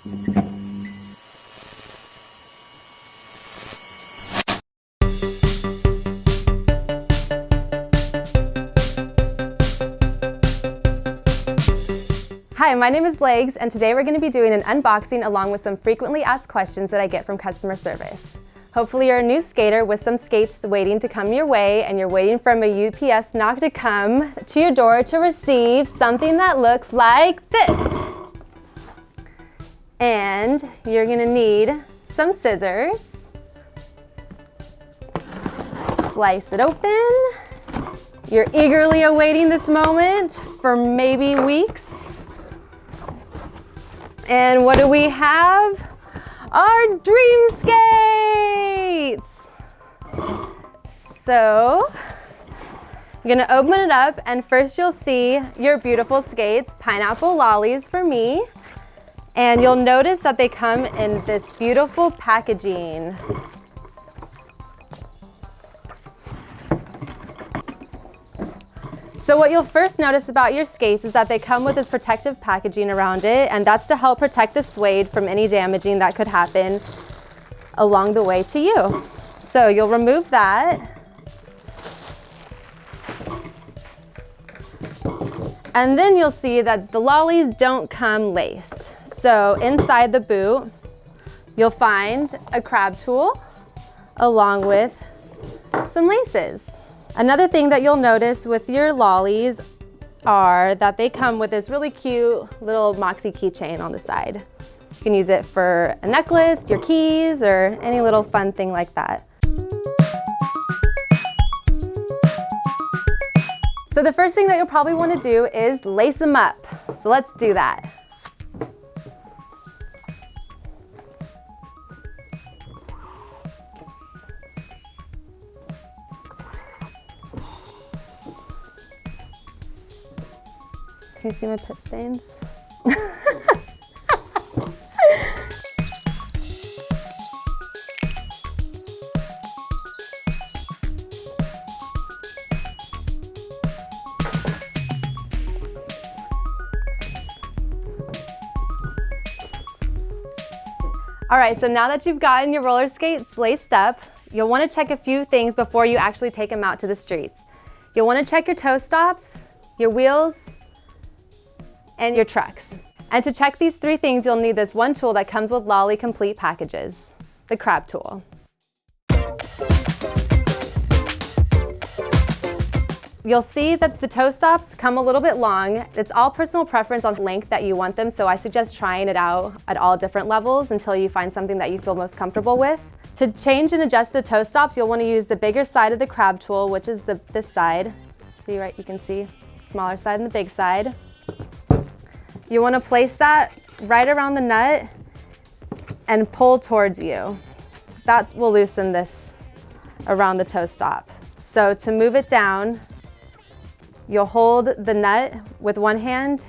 Hi, my name is Legs, and today we're going to be doing an unboxing along with some frequently asked questions that I get from customer service. Hopefully you're a new skater with some skates waiting to come your way, and you're waiting for a UPS knock to come to your door to receive something that looks like this. And you're going to need some scissors. Slice it open. You're eagerly awaiting this moment for maybe weeks. And what do we have? Our dream skates! So, I'm gonna open it up, and first you'll see your beautiful skates, pineapple lollies for me. And you'll notice that they come in this beautiful packaging. So what you'll first notice about your skates is that they come with this protective packaging around it, and that's to help protect the suede from any damaging that could happen along the way to you. So you'll remove that. And then you'll see that the lollies don't come laced. So inside the boot, you'll find a crab tool along with some laces. Another thing that you'll notice with your lollies are that they come with this really cute little Moxi keychain on the side. You can use it for a necklace, your keys, or any little fun thing like that. So the first thing that you'll probably want to do is lace them up. So let's do that. Can you see my pit stains? All right, so now that you've gotten your roller skates laced up, you'll want to check a few things before you actually take them out to the streets. You'll want to check your toe stops, your wheels, and your trucks. And to check these three things, you'll need this one tool that comes with Lolly Complete packages, the crab tool. You'll see that the toe stops come a little bit long. It's all personal preference on the length that you want them, so I suggest trying it out at all different levels until you find something that you feel most comfortable with. To change and adjust the toe stops, you'll want to use the bigger side of the crab tool, which is this side. See, right, you can see smaller side and the big side. You want to place that right around the nut and pull towards you. That will loosen this around the toe stop. So to move it down, you'll hold the nut with one hand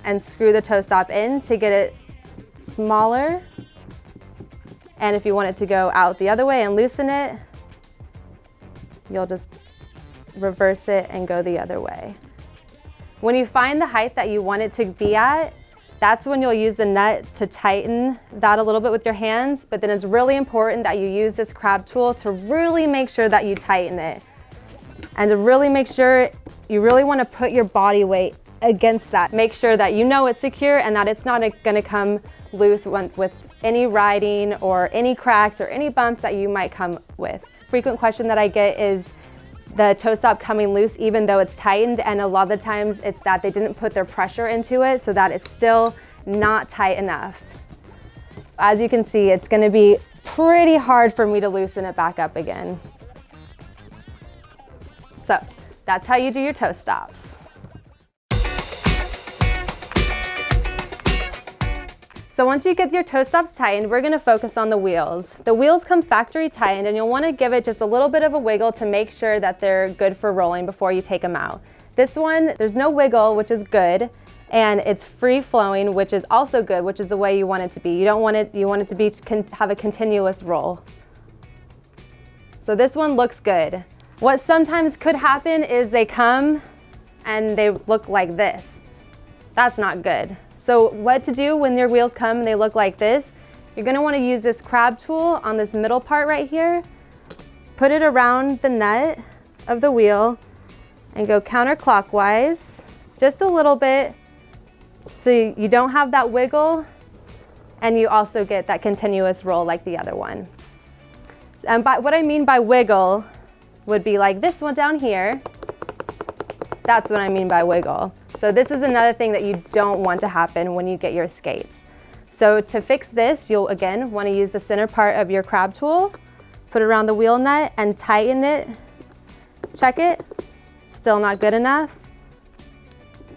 and screw the toe stop in to get it smaller. And if you want it to go out the other way and loosen it, you'll just reverse it and go the other way. When you find the height that you want it to be at, that's when you'll use the nut to tighten that a little bit with your hands, but then it's really important that you use this crab tool to really make sure that you tighten it. And to really make sure, you really want to put your body weight against that. Make sure that you know it's secure and that it's not going to come loose with any riding or any cracks or any bumps that you might come with. Frequent question that I get is the toe stop coming loose even though it's tightened, and a lot of the times it's that they didn't put their pressure into it so that it's still not tight enough. As you can see, it's going to be pretty hard for me to loosen it back up again. So that's how you do your toe stops. So once you get your toe stops tightened, we're going to focus on the wheels. The wheels come factory tightened, and you'll want to give it just a little bit of a wiggle to make sure that they're good for rolling before you take them out. This one, there's no wiggle, which is good, and it's free flowing, which is also good, which is the way you want it to be. You want it to be have a continuous roll. So this one looks good. What sometimes could happen is they come and they look like this. That's not good. So what to do when your wheels come and they look like this, you're gonna wanna use this crab tool on this middle part right here, put it around the nut of the wheel and go counterclockwise, just a little bit, so you don't have that wiggle and you also get that continuous roll like the other one. And what I mean by wiggle would be like this one down here. That's what I mean by wiggle. So this is another thing that you don't want to happen when you get your skates. So to fix this, you'll again want to use the center part of your crab tool, put it around the wheel nut and tighten it. Check it. Still not good enough.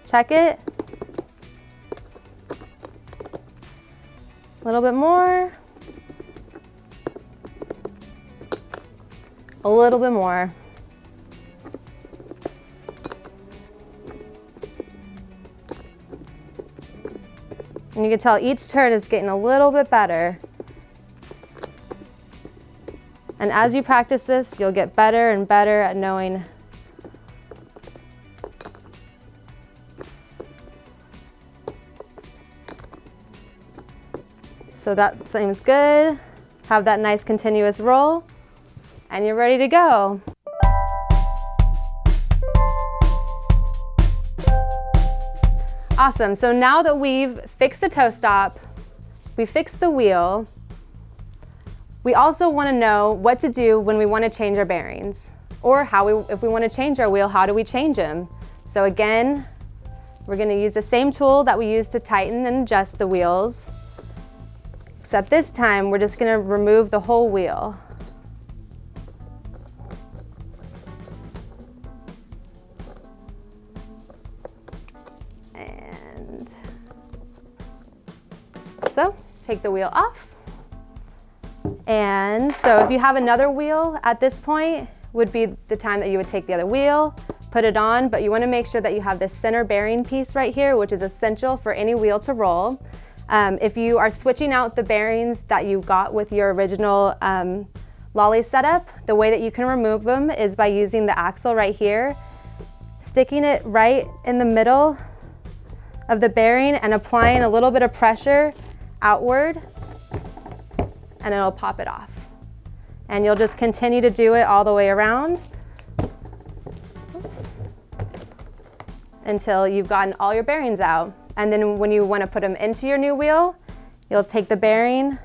Check it. A little bit more. A little bit more. And you can tell each turn is getting a little bit better. And as you practice this, you'll get better and better at knowing so that seems good. Have that nice continuous roll, and you're ready to go. Awesome, so now that we've fixed the toe stop, we fixed the wheel, we also want to know what to do when we want to change our bearings, or if we want to change our wheel, how do we change them? So again, we're going to use the same tool that we used to tighten and adjust the wheels, except this time we're just going to remove the whole wheel. And so take the wheel off. And so if you have another wheel at this point, would be the time that you would take the other wheel, put it on, but you want to make sure that you have this center bearing piece right here, which is essential for any wheel to roll. If you are switching out the bearings that you got with your original Lolly setup, the way that you can remove them is by using the axle right here, sticking it right in the middle of the bearing and applying a little bit of pressure outward, and it'll pop it off. And you'll just continue to do it all the way around. Oops. Until you've gotten all your bearings out. And then when you want to put them into your new wheel, you'll take the bearing,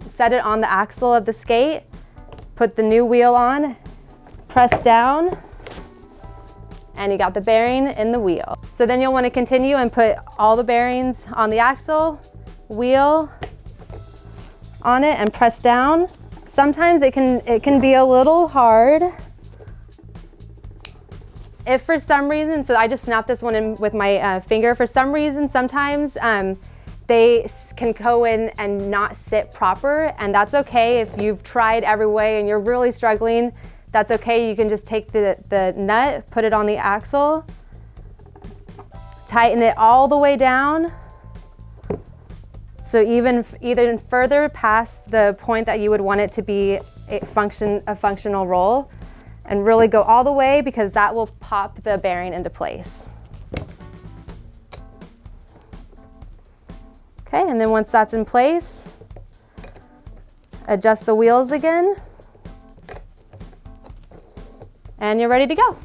set it on the axle of the skate, put the new wheel on, press down, and you got the bearing in the wheel. So then you'll want to continue and put all the bearings on the axle, wheel on it, and press down. Sometimes it can be a little hard. If for some reason, so I just snapped this one in with my finger, for some reason sometimes they can go in and not sit proper, and that's okay. If you've tried every way and you're really struggling, that's okay. You can just take the nut, put it on the axle, tighten it all the way down, so even further past the point that you would want it to be a functional roll, and really go all the way, because that will pop the bearing into place. Okay, and then once that's in place, adjust the wheels again, and you're ready to go.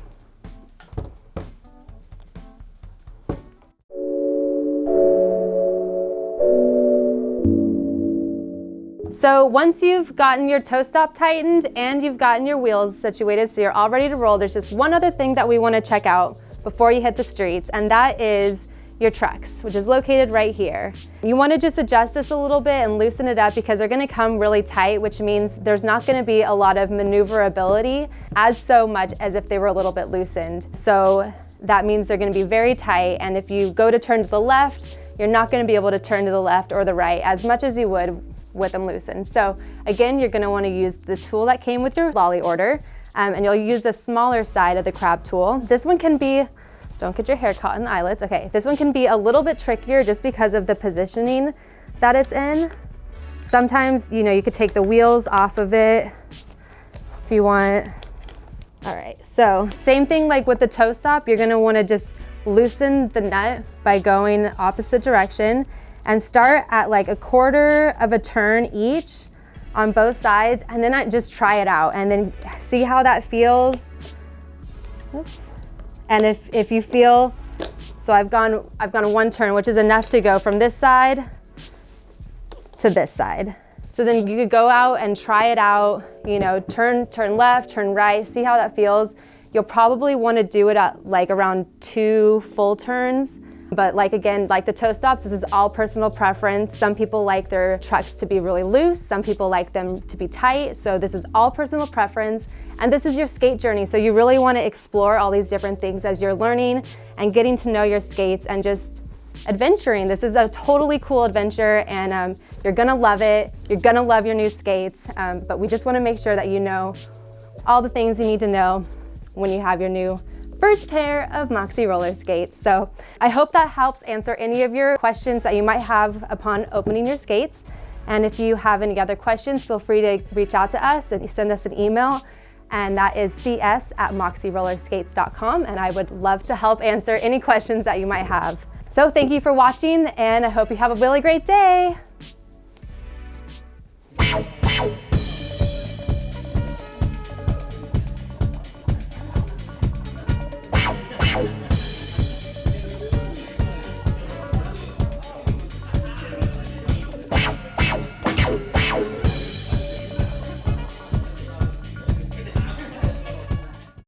So once you've gotten your toe stop tightened and you've gotten your wheels situated so you're all ready to roll, there's just one other thing that we want to check out before you hit the streets, and that is your trucks, which is located right here. You want to just adjust this a little bit and loosen it up, because they're going to come really tight, which means there's not going to be a lot of maneuverability as so much as if they were a little bit loosened. So that means they're going to be very tight, and if you go to turn to the left, you're not going to be able to turn to the left or the right as much as you would with them loosened. So again, you're going to want to use the tool that came with your Lolly order, and you'll use the smaller side of the crab tool. This one can be, don't get your hair caught in the eyelets. Okay, this one can be a little bit trickier just because of the positioning that it's in. Sometimes, you know, you could take the wheels off of it if you want. All right, so same thing like with the toe stop, you're going to want to just loosen the nut by going opposite direction and start at like a quarter of a turn each on both sides, and then I just try it out and then see how that feels. Oops. And if you feel, so I've gone one turn, which is enough to go from this side to this side. So then you could go out and try it out, you know, turn left, turn right, see how that feels. You'll probably want to do it at like around 2 full turns. But like, again, like the toe stops, this is all personal preference. Some people like their trucks to be really loose. Some people like them to be tight. So this is all personal preference. And this is your skate journey. So you really want to explore all these different things as you're learning and getting to know your skates and just adventuring. This is a totally cool adventure, and you're gonna love it. You're gonna love your new skates. But we just want to make sure that you know all the things you need to know when you have your new first pair of Moxi roller skates. So I hope that helps answer any of your questions that you might have upon opening your skates. And if you have any other questions, feel free to reach out to us and send us an email. And that is cs@moxirollerskates.com. And I would love to help answer any questions that you might have. So thank you for watching, and I hope you have a really great day.